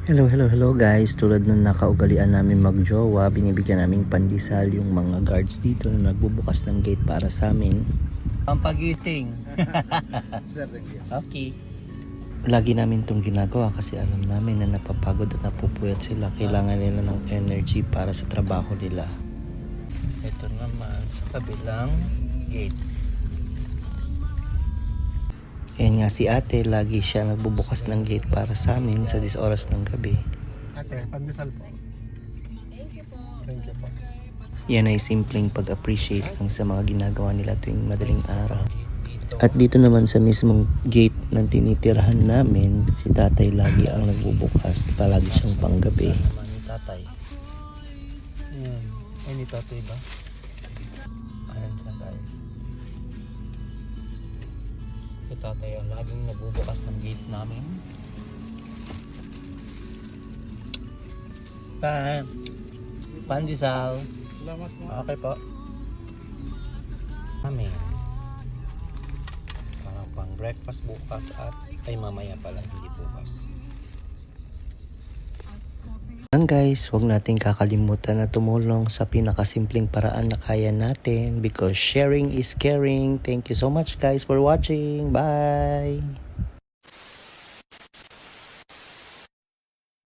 Hello guys. Tulad ng nakaugalian namin magjowa, binibigyan naming pandesal yung mga guards dito na nagbubukas ng gate para sa amin. Ang pagising. Sir, thank you. Okay. Lagi namin itong ginagawa kasi alam namin na napapagod at napupuyat sila. Kailangan nila ng energy para sa trabaho nila. Ito naman sa kabilang gate. Ayan nga si ate, lagi siya nagbubukas ng gate para sa amin sa 10 oras ng gabi. Ate, pandesal po. Thank you po. Yan ay simpleng pag-appreciate lang sa mga ginagawa nila tuwing madaling araw. At dito naman sa mismong gate ng tinitirahan namin, si tatay lagi ang nagbubukas. Palagi siyang panggabi. Saan naman ni tatay? Ayan. Ay, ni tatay ba? Ayan siya guys. Si tatay ang laging nagbubukas ng gate namin. Tan. Pandesal. Salamat po. Okay po. Amin. Para pang breakfast bukas at ay mamaya pala, hindi bukas. Yan guys, huwag nating kakalimutan na tumulong sa pinakasimpleng paraan na kaya natin because sharing is caring. Thank you so much guys for watching. Bye!